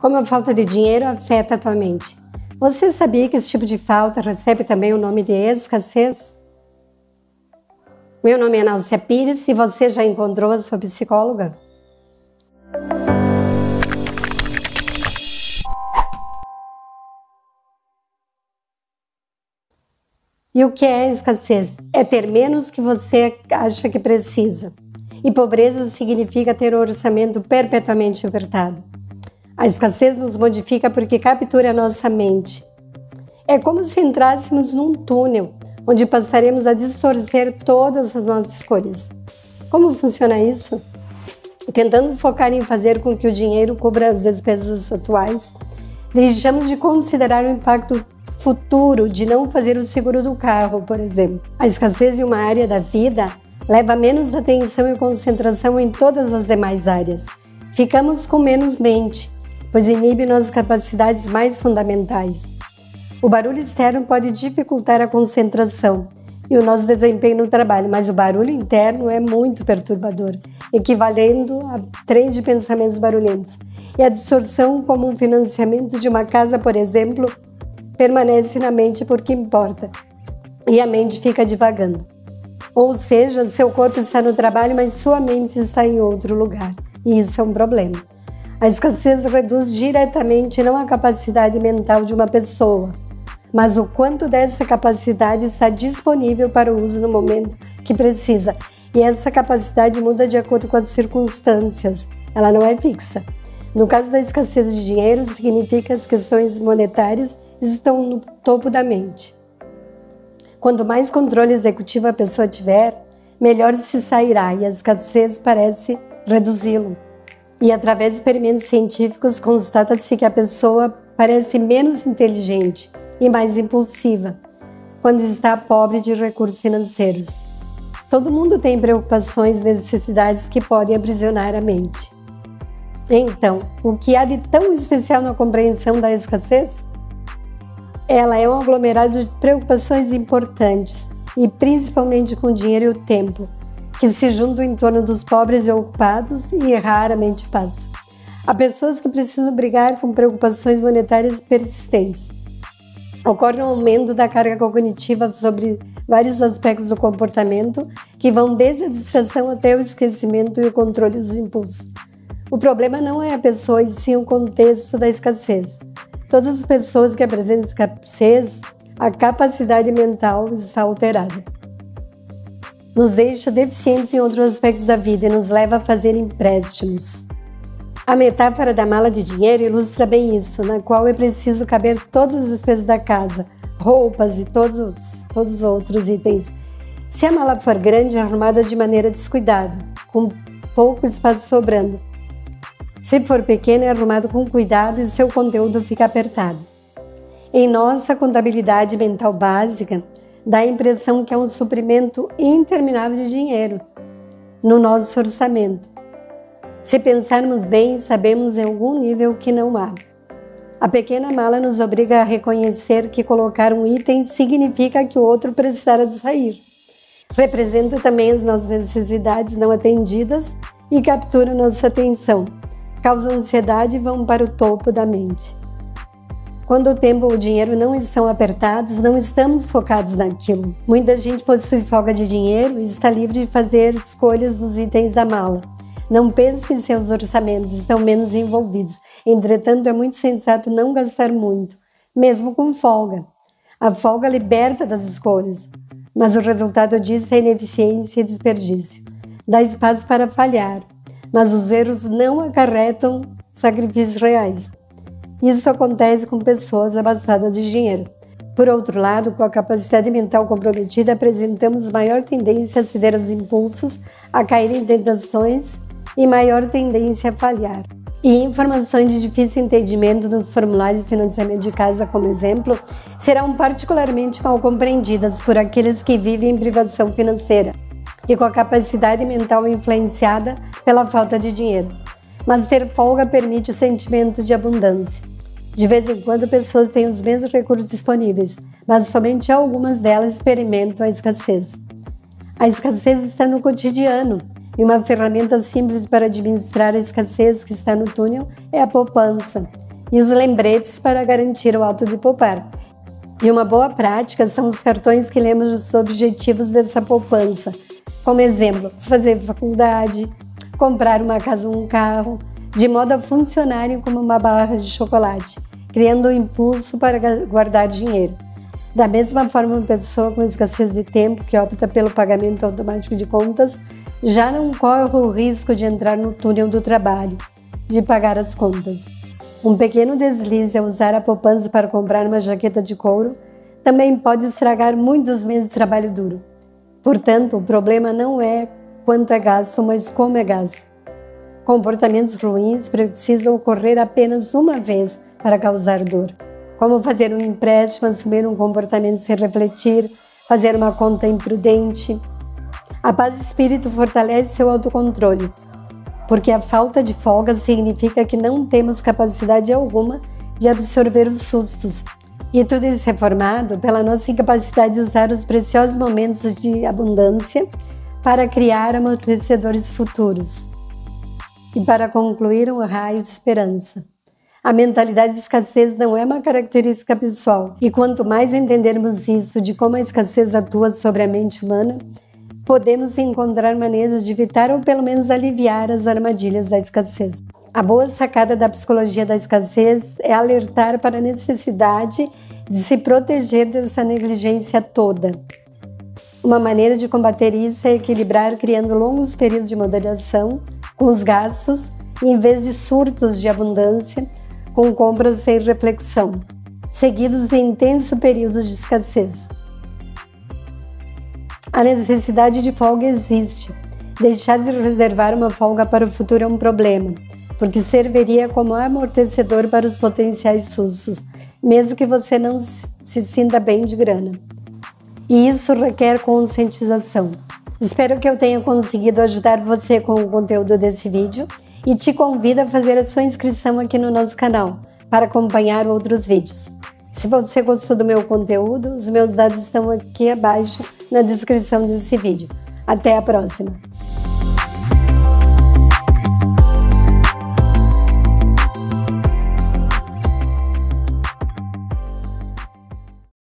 Como a falta de dinheiro afeta a tua mente? Você sabia que esse tipo de falta recebe também o nome de escassez? Meu nome é Náusea Pires e você já encontrou a sua psicóloga? E o que é escassez? É ter menos que você acha que precisa. E pobreza significa ter o orçamento perpetuamente apertado. A escassez nos modifica porque captura a nossa mente. É como se entrássemos num túnel, onde passaremos a distorcer todas as nossas escolhas. Como funciona isso? Tentando focar em fazer com que o dinheiro cubra as despesas atuais, deixamos de considerar o impacto futuro de não fazer o seguro do carro, por exemplo. A escassez em uma área da vida leva menos atenção e concentração em todas as demais áreas. Ficamos com menos mente, pois inibe nossas capacidades mais fundamentais. O barulho externo pode dificultar a concentração e o nosso desempenho no trabalho, mas o barulho interno é muito perturbador, equivalendo a trem de pensamentos barulhentos. E a distorção, como um financiamento de uma casa, por exemplo, permanece na mente porque importa, e a mente fica divagando. Ou seja, seu corpo está no trabalho, mas sua mente está em outro lugar, e isso é um problema. A escassez reduz diretamente não a capacidade mental de uma pessoa, mas o quanto dessa capacidade está disponível para o uso no momento que precisa. E essa capacidade muda de acordo com as circunstâncias, ela não é fixa. No caso da escassez de dinheiro, significa que as questões monetárias estão no topo da mente. Quanto mais controle executivo a pessoa tiver, melhor se sairá, e a escassez parece reduzi-lo. E através de experimentos científicos constata-se que a pessoa parece menos inteligente e mais impulsiva quando está pobre de recursos financeiros. Todo mundo tem preocupações e necessidades que podem aprisionar a mente. Então, o que há de tão especial na compreensão da escassez? Ela é um aglomerado de preocupações importantes, e principalmente com o dinheiro e o tempo, que se juntam em torno dos pobres e ocupados e raramente passa. Há pessoas que precisam brigar com preocupações monetárias persistentes. Ocorre um aumento da carga cognitiva sobre vários aspectos do comportamento, que vão desde a distração até o esquecimento e o controle dos impulsos. O problema não é a pessoa, e sim o contexto da escassez. Todas as pessoas que apresentam escassez, a capacidade mental está alterada. Nos deixa deficientes em outros aspectos da vida e nos leva a fazer empréstimos. A metáfora da mala de dinheiro ilustra bem isso, na qual é preciso caber todas as despesas da casa, roupas e todos os outros itens. Se a mala for grande, é arrumada de maneira descuidada, com pouco espaço sobrando. Se for pequena, é arrumado com cuidado e seu conteúdo fica apertado. Em nossa contabilidade mental básica, dá a impressão que é um suprimento interminável de dinheiro no nosso orçamento. Se pensarmos bem, sabemos em algum nível que não há. A pequena mala nos obriga a reconhecer que colocar um item significa que o outro precisará de sair. Representa também as nossas necessidades não atendidas e captura nossa atenção. Causa ansiedade e vão para o topo da mente. Quando o tempo ou o dinheiro não estão apertados, não estamos focados naquilo. Muita gente possui folga de dinheiro e está livre de fazer escolhas dos itens da mala. Não pensa em seus orçamentos, estão menos envolvidos. Entretanto, é muito sensato não gastar muito, mesmo com folga. A folga liberta das escolhas, mas o resultado disso é ineficiência e desperdício. Dá espaço para falhar, mas os erros não acarretam sacrifícios reais. Isso acontece com pessoas abastadas de dinheiro. Por outro lado, com a capacidade mental comprometida, apresentamos maior tendência a ceder aos impulsos, a cair em tentações e maior tendência a falhar. E informações de difícil entendimento nos formulários de financiamento de casa, como exemplo, serão particularmente mal compreendidas por aqueles que vivem em privação financeira e com a capacidade mental influenciada pela falta de dinheiro. Mas ter folga permite o sentimento de abundância. De vez em quando, pessoas têm os mesmos recursos disponíveis, mas somente algumas delas experimentam a escassez. A escassez está no cotidiano, e uma ferramenta simples para administrar a escassez que está no túnel é a poupança. e os lembretes para garantir o ato de poupar. E uma boa prática são os cartões que lembram os objetivos dessa poupança. Como exemplo, fazer faculdade, comprar uma casa ou um carro, de modo a funcionarem como uma barra de chocolate, criando um impulso para guardar dinheiro. Da mesma forma, uma pessoa com escassez de tempo que opta pelo pagamento automático de contas já não corre o risco de entrar no túnel do trabalho, de pagar as contas. Um pequeno deslize ao usar a poupança para comprar uma jaqueta de couro também pode estragar muitos meses de trabalho duro. Portanto, o problema não é quanto é gasto, mas como é gasto. Comportamentos ruins precisam ocorrer apenas uma vez para causar dor, como fazer um empréstimo, assumir um comportamento sem refletir, fazer uma conta imprudente. A paz de espírito fortalece seu autocontrole, porque a falta de folga significa que não temos capacidade alguma de absorver os sustos. E tudo isso é formado pela nossa incapacidade de usar os preciosos momentos de abundância para criar amortecedores futuros. E para concluir, um raio de esperança. A mentalidade de escassez não é uma característica pessoal, e quanto mais entendermos isso, de como a escassez atua sobre a mente humana, podemos encontrar maneiras de evitar ou pelo menos aliviar as armadilhas da escassez. A boa sacada da psicologia da escassez é alertar para a necessidade de se proteger dessa negligência toda. Uma maneira de combater isso é equilibrar criando longos períodos de moderação com os gastos, em vez de surtos de abundância, com compras sem reflexão, seguidos de intensos períodos de escassez. A necessidade de folga existe. Deixar de reservar uma folga para o futuro é um problema, porque serviria como amortecedor para os potenciais sustos, mesmo que você não se sinta bem de grana. E isso requer conscientização. Espero que eu tenha conseguido ajudar você com o conteúdo desse vídeo e te convido a fazer a sua inscrição aqui no nosso canal para acompanhar outros vídeos. Se você gostou do meu conteúdo, os meus dados estão aqui abaixo na descrição desse vídeo. Até a próxima!